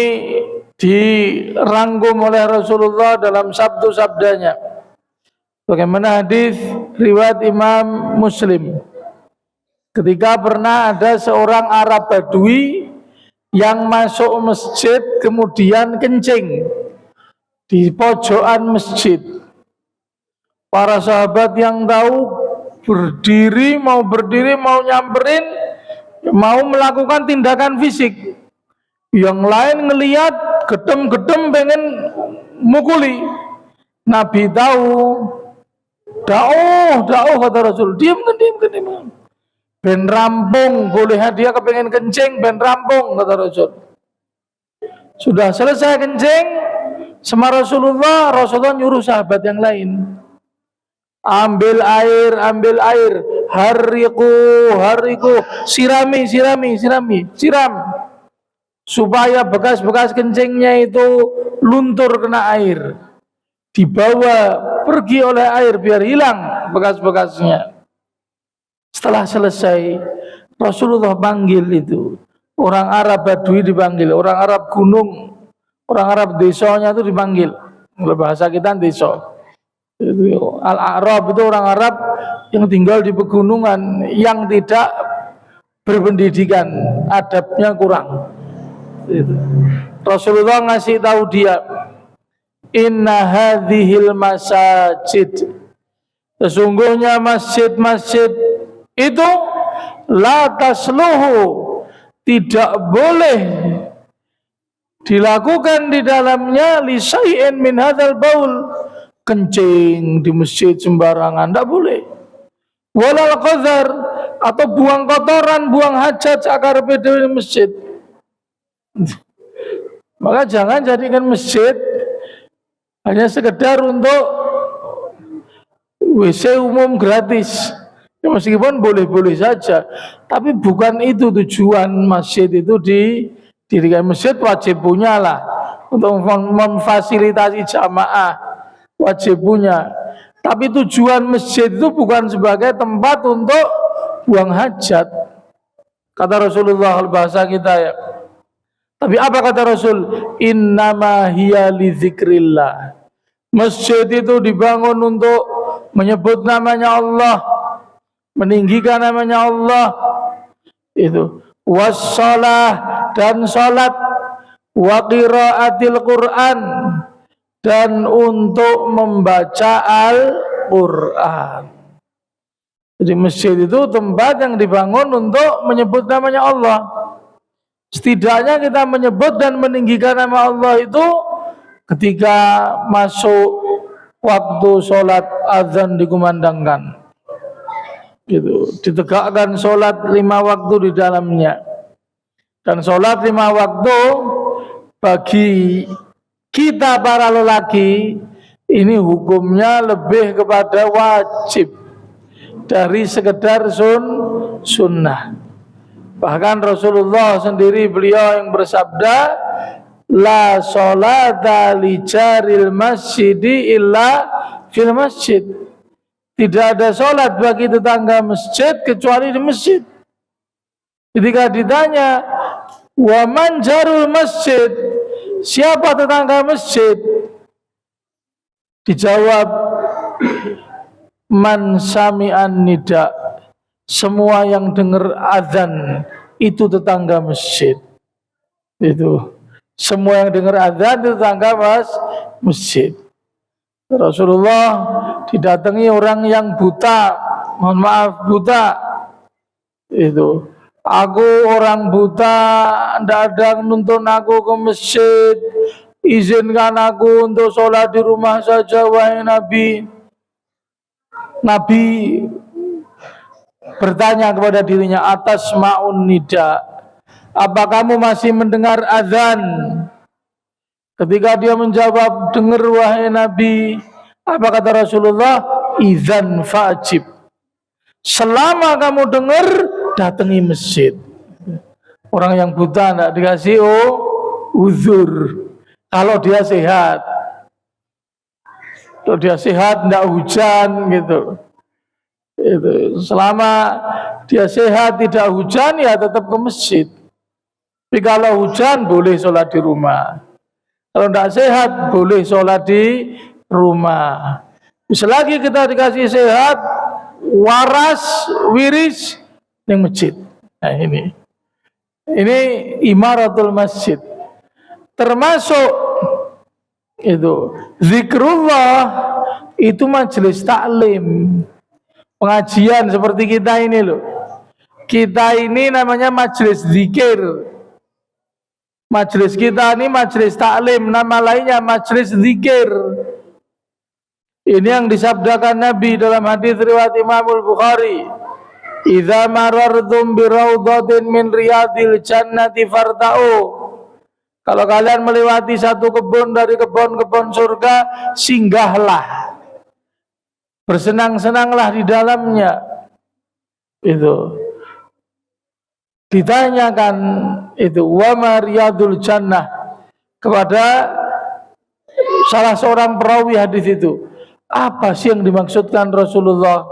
dirangkum oleh Rasulullah dalam sabdu-sabdanya. Bagaimana hadis riwayat Imam Muslim. Ketika pernah ada seorang Arab Badui yang masuk masjid kemudian kencing di pojokan masjid. Para sahabat yang tahu mau berdiri, mau nyamperin, mau melakukan tindakan fisik. Yang lain ngelihat gedem-gedem pengen mukuli. Nabi tahu, dauh kata Rasul, diam. Ben rampung, boleh dia kepengen kencing, ben rampung kata Rasul. Sudah selesai kencing sama Rasulullah nyuruh sahabat yang lain, ambil air, hariku, sirami, siram, supaya bekas-bekas kencingnya itu luntur kena air, dibawa pergi oleh air biar hilang bekas-bekasnya. Setelah selesai, Rasulullah panggil itu orang Arab Badui, dipanggil orang Arab gunung, orang Arab desanya itu dipanggil. Kalau bahasa kita desa, Al-A'rab itu orang Arab yang tinggal di pegunungan, yang tidak berpendidikan, adabnya kurang. Rasulullah ngasih tahu dia, inna hadhil masajid Sesungguhnya masjid-masjid itu la tasluhu, tidak boleh dilakukan di dalamnya li syai'in min hadzal baul, kencing di masjid sembarangan, tidak boleh. Walal qadhar, atau buang kotoran, buang hajat sakarepe dhewe di masjid. Maka jangan jadikan masjid hanya sekedar untuk WC umum gratis. Ya, meskipun boleh-boleh saja, tapi bukan itu tujuan masjid itu didirikan. Masjid wajib punya lah untuk memfasilitasi jamaah, wajib punya. Tapi tujuan masjid itu bukan sebagai tempat untuk buang hajat. Kata Rasulullah, bahasa kita ya. Tapi apa kata Rasul? Innama hiya li dzikrillah. Masjid itu dibangun untuk menyebut namanya Allah, meninggikan namanya Allah. Itu wassalah, dan salat, wa qiraatil Quran, dan untuk membaca Al-Quran. Jadi masjid itu tempat yang dibangun untuk menyebut namanya Allah. Setidaknya kita menyebut dan meninggikan nama Allah itu ketika masuk waktu sholat azan dikumandangkan, gitu, ditegakkan sholat 5 waktu di dalamnya. Dan sholat 5 waktu bagi kita para lelaki ini hukumnya lebih kepada wajib dari sekedar sunnah. Bahkan Rasulullah sendiri, beliau yang bersabda, la sholata li jaril masjidi illa fil masjid. Tidak ada sholat bagi tetangga masjid kecuali di masjid. Ketika ditanya, wa man jarul masjid, siapa tetangga masjid? Dijawab, man sami'an nida, semua yang dengar azan itu tetangga masjid. Itu semua yang dengar azan itu tetangga masjid. Rasulullah didatangi orang yang buta, mohon maaf buta. Itu, aku orang buta, tidak ada yang nuntun aku ke masjid, izinkan aku untuk sholat di rumah saja wahai Nabi. Nabi bertanya kepada dirinya, atas ma'un nida, apa kamu masih mendengar azan? Ketika dia menjawab, dengar wahai Nabi. Apa kata Rasulullah? Idzan fajib, selama kamu dengar, datangi masjid. Orang yang buta tidak dikasih uzur kalau dia sehat. Kalau dia sehat tidak hujan gitu. Itu, selama dia sehat tidak hujan ya tetap ke masjid. Tapi kalau hujan boleh sholat di rumah. Kalau tidak sehat boleh sholat di rumah. Selagi kita dikasih sehat, waras, wiris, yang masjid. Nah ini imaratul masjid. Termasuk itu zikrullah, itu majelis taklim, pengajian seperti kita ini loh. Kita ini namanya majelis zikir. Majelis kita ini majelis taklim, nama lainnya majelis zikir. Ini yang disabdakan Nabi dalam hadis riwayat Imam Al-Bukhari, idza marartum bi raudhatin min riyadil jannati farta'u. Kalau kalian melewati satu kebun dari kebun-kebun surga, singgahlah, bersenang-senanglah di dalamnya. Itu ditanyakan itu wa mariyadul jannah kepada salah seorang perawi hadis itu, apa sih yang dimaksudkan Rasulullah?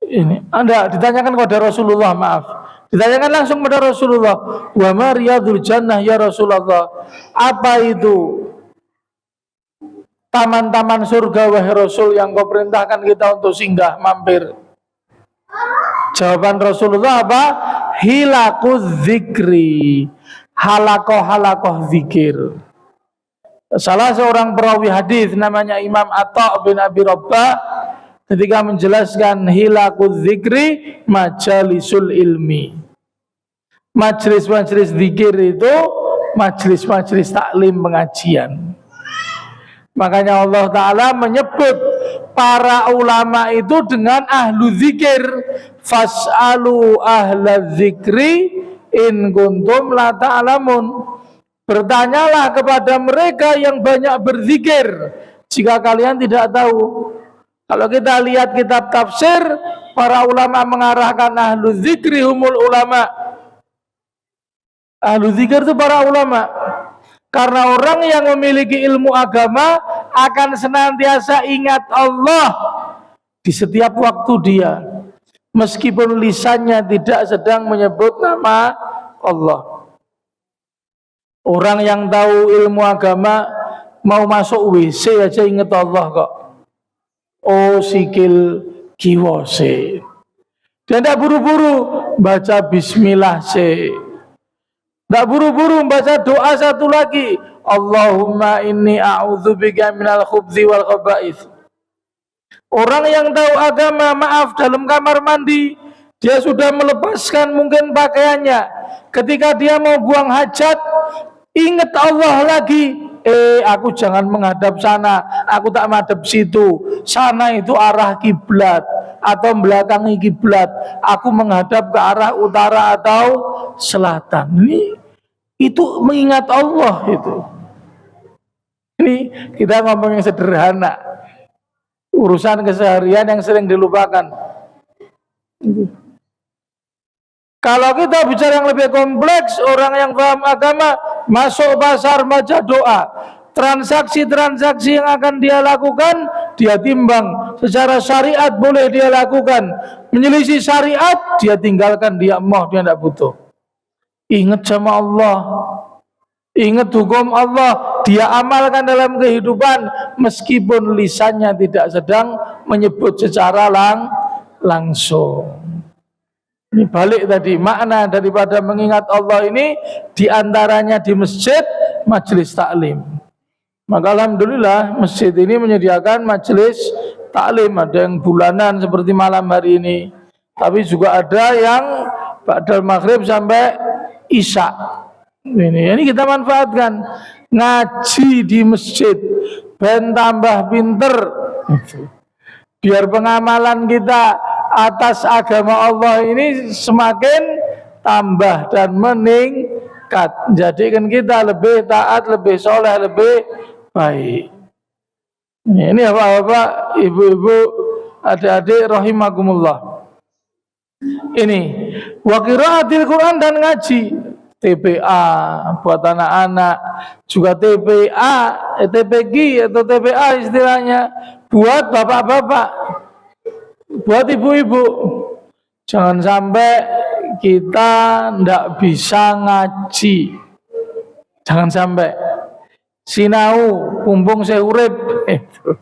Ini Anda ditanyakan kepada Rasulullah, maaf, ditanyakan langsung kepada Rasulullah, wa ma riyadul jannah ya Rasulullah, apa itu taman-taman surga wahai Rasul yang kau perintahkan kita untuk singgah mampir? Jawaban Rasulullah apa? Hilakuz zikri, halakoh zikir. Salah seorang perawi hadis namanya Imam Atha bin Abi Rabbah ketika menjelaskan hilakuz zikri majalisul ilmi. Majelis-majelis zikir itu majelis-majelis taklim pengajian. Makanya Allah Ta'ala menyebut para ulama itu dengan ahlu zikir. Fas'alu ahla zikri in kuntum la ta'lamun. Bertanyalah kepada mereka yang banyak berzikir jika kalian tidak tahu. Kalau kita lihat kitab tafsir, para ulama mengarahkan ahlu zikri humul ulama. Ahlu zikir itu para ulama. Karena orang yang memiliki ilmu agama akan senantiasa ingat Allah di setiap waktu dia, meskipun lisannya tidak sedang menyebut nama Allah. Orang yang tahu ilmu agama mau masuk WC aja ingat Allah kok. Oh sikil kiwose. Dia tidak buru-buru baca bismillah se. Tidak buru-buru baca doa satu lagi. Allahumma inni a'udzubika minal khubzi wal khaba'ith. Orang yang tahu agama, maaf, dalam kamar mandi dia sudah melepaskan mungkin pakaiannya. Ketika dia mau buang hajat, ingat Allah lagi. Aku jangan menghadap sana, aku tak madhep situ. Sana itu arah kiblat atau belakangi kiblat. Aku menghadap ke arah utara atau selatan. Itu mengingat Allah itu. Ini kita ngomong yang sederhana. Urusan keseharian yang sering dilupakan. Kalau kita bicara yang lebih kompleks, orang yang paham agama masuk pasar baca doa, transaksi-transaksi yang akan dia lakukan dia timbang secara syariat boleh dia lakukan, menyelisih syariat dia tinggalkan, dia tidak butuh. Ingat sama Allah, ingat hukum Allah, dia amalkan dalam kehidupan meskipun lisannya tidak sedang menyebut secara langsung. Ini balik tadi, makna daripada mengingat Allah ini diantaranya di masjid, majelis taklim. Maka alhamdulillah masjid ini menyediakan majelis taklim. Ada yang bulanan seperti malam hari ini, tapi juga ada yang ba'dal maghrib sampai isya. Ini kita manfaatkan, ngaji di masjid, ben tambah pinter, biar pengamalan kita atas agama Allah ini semakin tambah dan meningkat, jadikan kita lebih taat, lebih soleh, lebih baik. Ini bapak-bapak, ibu-ibu, adik-adik rahimakumullah. Ini wa qiraatil Quran dan ngaji, TPA buat anak-anak, juga TPG atau TPA istilahnya buat bapak-bapak, buat ibu-ibu. Jangan sampai kita tidak bisa ngaji, jangan sampai sinau pumpung seurip itu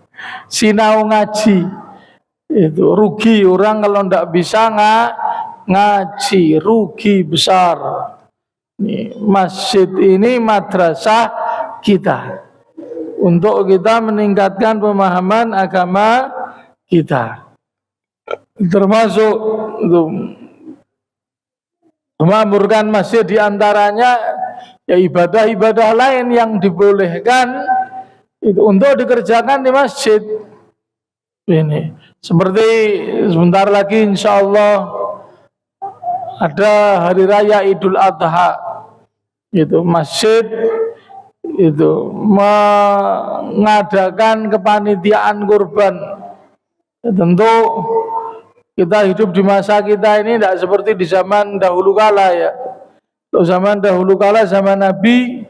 sinau ngaji itu rugi orang kalau tidak bisa ngaji, rugi besar. Ini masjid ini madrasah kita untuk kita meningkatkan pemahaman agama kita, termasuk memakmurkan masjid diantaranya ya ibadah-ibadah lain yang dibolehkan itu untuk dikerjakan di masjid. Ini seperti sebentar lagi insya Allah ada hari raya Idul Adha, itu masjid itu mengadakan kepanitiaan kurban. Ya, tentu kita hidup di masa kita ini tidak seperti di zaman dahulu kala ya. Kalau zaman dahulu kala, zaman Nabi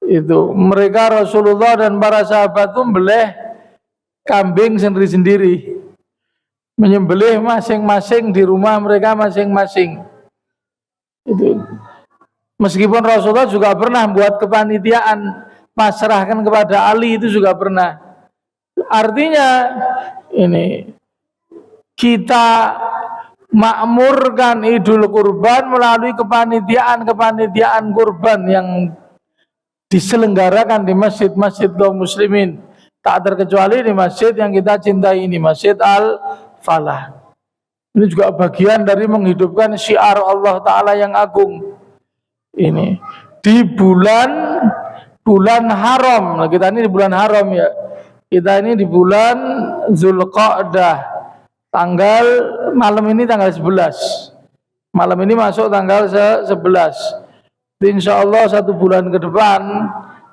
itu mereka Rasulullah dan para sahabat itu membelih kambing sendiri-sendiri, menyembelih masing-masing di rumah mereka masing-masing. Itu meskipun Rasulullah juga pernah buat kepanitiaan, pasrahkan kepada Ali, itu juga pernah. Artinya ini kita makmurkan Idul Kurban melalui kepanitiaan kurban yang diselenggarakan di masjid-masjid kaum muslimin, tak terkecuali di masjid yang kita cintai ini, Masjid Al-Falah. Ini juga bagian dari menghidupkan syiar Allah Ta'ala yang agung. Ini di bulan haram. Nah, kita ini di bulan haram ya. Kita ini di bulan Zulqa'dah. Malam ini tanggal 11. Malam ini masuk tanggal 11. Insya Allah 1 bulan ke depan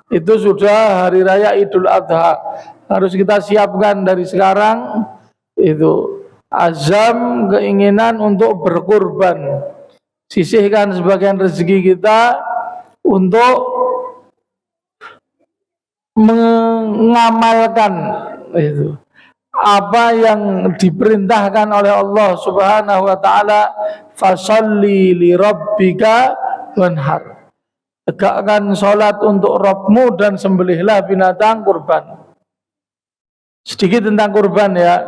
itu sudah hari raya Idul Adha. Harus kita siapkan dari sekarang itu azam, keinginan untuk berkurban. Sisihkan sebagian rezeki kita untuk mengamalkan itu apa yang diperintahkan oleh Allah Subhanahu wa taala, fasalli li rabbika wanhar. Tegakkan salat untuk Rabbmu dan sembelihlah binatang kurban. Sedikit tentang kurban ya.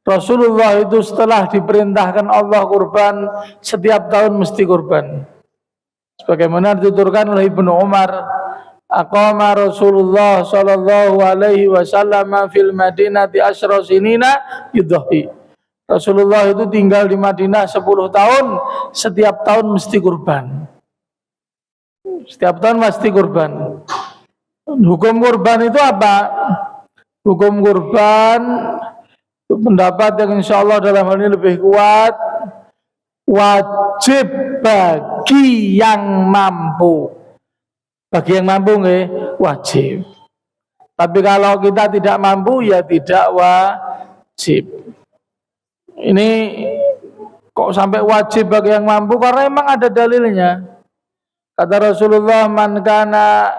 Rasulullah itu setelah diperintahkan Allah kurban, setiap tahun mesti kurban. Sebagaimana dituturkan oleh Ibnu Umar, aqama Rasulullah sallallahu alaihi wasallam fil Madinati asyra sinina yudhi. Rasulullah itu tinggal di Madinah 10 tahun, setiap tahun mesti kurban. Setiap tahun mesti kurban. Hukum kurban itu apa? Hukum kurban pendapat yang insya Allah dalam hal ini lebih kuat, wajib bagi yang mampu. Bagi yang mampu nggih wajib. Tapi kalau kita tidak mampu ya tidak wajib. Ini kok sampai wajib bagi yang mampu? Karena memang ada dalilnya. Kata Rasulullah, man kana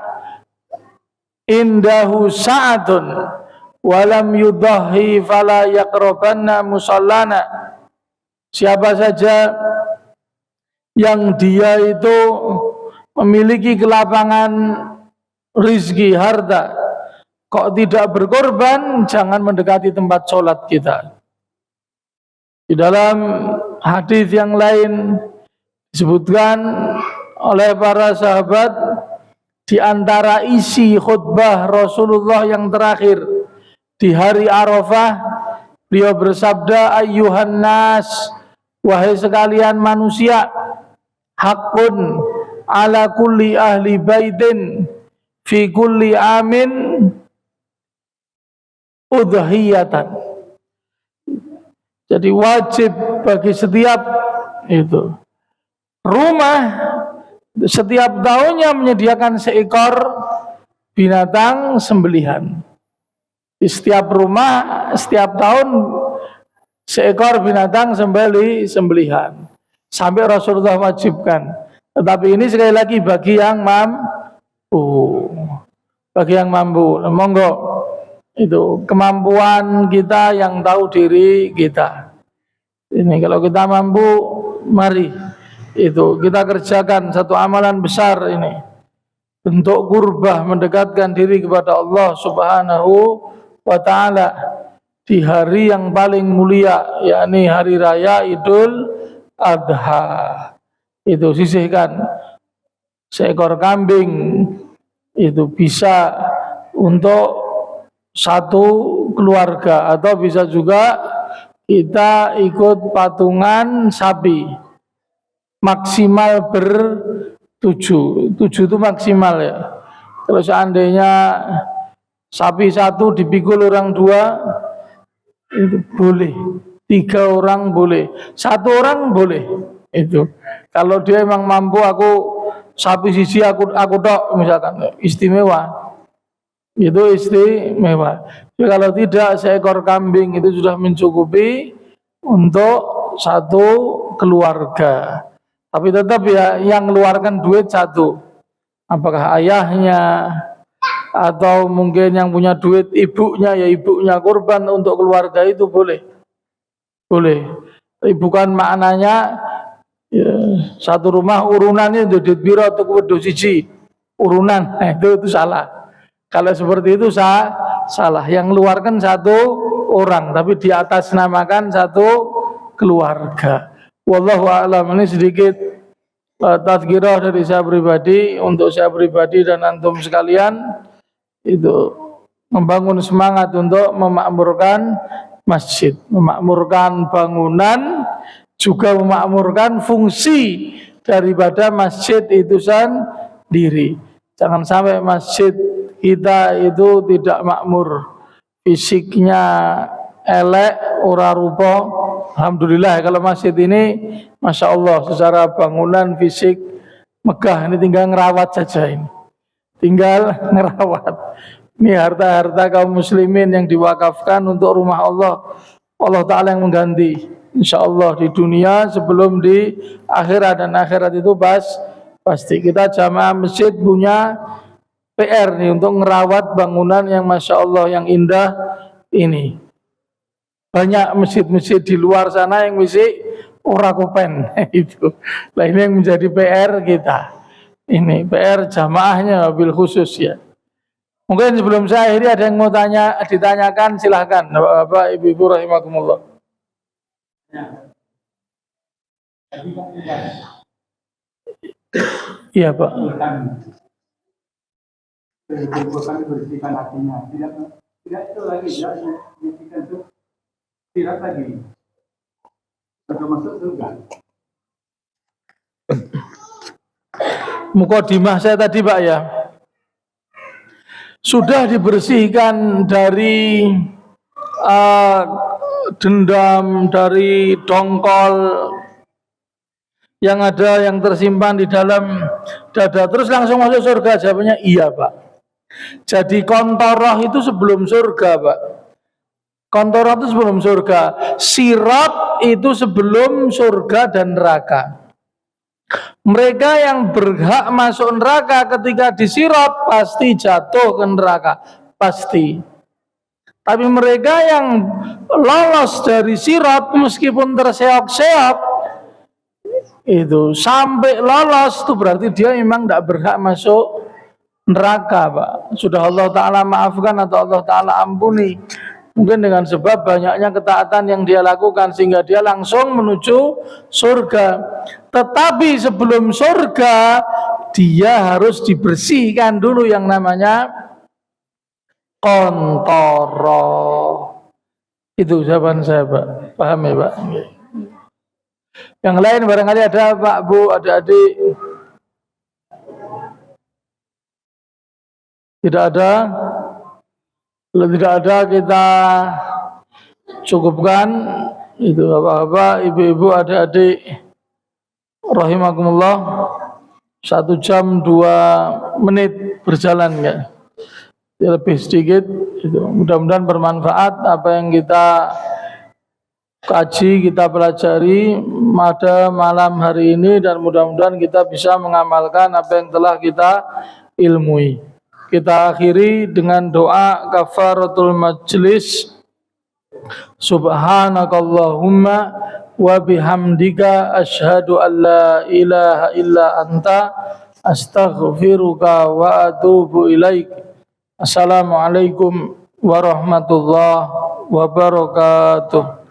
indahu sa'atun walam yudahi fala yaqrabanna musallana. Siapa saja yang dia itu memiliki kelapangan rizki, harta, kok tidak berkorban, jangan mendekati tempat sholat kita. Di dalam hadis yang lain disebutkan oleh para sahabat, di antara isi khutbah Rasulullah yang terakhir di hari Arafah, beliau bersabda, ayyuhan nas, wahai sekalian manusia, hakun ala kulli ahli baitin fi kulli amin udhiyatan. Jadi wajib bagi setiap itu rumah setiap tahunnya menyediakan seekor binatang sembelihan. Di setiap rumah setiap tahun seekor binatang sembelihan. Sampai Rasulullah wajibkan. Tetapi ini sekali lagi bagi yang mampu. Bagi yang mampu. Monggo itu kemampuan kita yang tahu diri kita. Ini kalau kita mampu, mari itu kita kerjakan satu amalan besar ini. Bentuk kurbah mendekatkan diri kepada Allah Subhanahu wa ta'ala di hari yang paling mulia, yakni hari raya Idul Adha. Itu sisihkan seekor kambing, itu bisa untuk satu keluarga, atau bisa juga kita ikut patungan sapi, maksimal ber-7 itu maksimal ya. Kalau seandainya sapi satu dipikul orang 2 itu boleh, 3 orang boleh, 1 orang boleh. Itu kalau dia memang mampu, aku sapi sisi aku tok misalkan, istimewa. Itu istimewa. Jadi kalau tidak, seekor kambing itu sudah mencukupi untuk satu keluarga. Tapi tetap ya yang mengeluarkan duit satu, apakah ayahnya atau mungkin yang punya duit ibunya, ya ibunya kurban untuk keluarga itu boleh. Tapi bukan maknanya ya, satu rumah urunannya duit biro atau wedhus siji urunan, itu salah. Kalau seperti itu salah. Yang mengeluarkan satu orang, tapi di atas namakan satu keluarga. Wallahu a'lam. Ini sedikit Tazkirah dari saya pribadi, untuk saya pribadi dan antum sekalian, itu membangun semangat untuk memakmurkan masjid, memakmurkan bangunan, juga memakmurkan fungsi daripada masjid itu sendiri. Jangan sampai masjid kita itu tidak makmur, fisiknya elek, ora rupa. Alhamdulillah kalau masjid ini Masya Allah secara bangunan fisik megah, ini tinggal ngerawat saja ini. Tinggal ngerawat. Ini harta-harta kaum muslimin yang diwakafkan untuk rumah Allah. Allah Ta'ala yang mengganti. Insya Allah di dunia sebelum di akhirat, dan akhirat itu pasti kita jamaah masjid punya PR nih untuk ngerawat bangunan yang Masya Allah yang indah ini. Banyak masjid-masjid di luar sana yang masih ora kopen itu. Nah ini yang menjadi PR kita. Ini PR jamaahnya bil khusus ya. Mungkin sebelum saya akhiri ada yang mau ditanyakan, silahkan Bapak Ibu rahimakumullah. Iya Pak. Bersihkan hatinya, tidak itu lagi, tidak lagi. Sudah masuk surga. Mukadimah saya tadi Pak ya, sudah dibersihkan dari dendam, dari dongkol yang ada, yang tersimpan di dalam dada, terus langsung masuk surga? Jawabannya iya Pak. Jadi kontoroh itu sebelum surga Pak. Kontoroh itu sebelum surga. Sirat itu sebelum surga dan neraka. Mereka yang berhak masuk neraka ketika disirat pasti jatuh ke neraka, pasti. Tapi mereka yang lolos dari sirat meskipun terseok-seok itu sampai lolos, itu berarti dia memang tidak berhak masuk neraka Pak. Sudah Allah Ta'ala maafkan atau Allah Ta'ala ampuni. Mungkin dengan sebab banyaknya ketaatan yang dia lakukan sehingga dia langsung menuju surga. Tetapi sebelum surga dia harus dibersihkan dulu yang namanya kontoroh. Itu jawaban saya Pak. Paham ya Pak? Yang lain barangkali ada Pak, Bu, ada adik. Tidak ada? Kalau tidak ada kita cukupkan. Itu Bapak-bapak, Ibu-ibu, adik-adik rahimakumullah. 1 jam 2 menit berjalan ya. Lebih sedikit itu. Mudah-mudahan bermanfaat apa yang kita kaji, kita pelajari pada malam hari ini, dan mudah-mudahan kita bisa mengamalkan apa yang telah kita ilmui. Kita akhiri dengan doa kafaratul majlis. Subhanakallahumma wa bihamdika asyhadu an la ilaha illa anta astaghfiruka wa atubu ilaik. Assalamualaikum warahmatullahi wabarakatuh.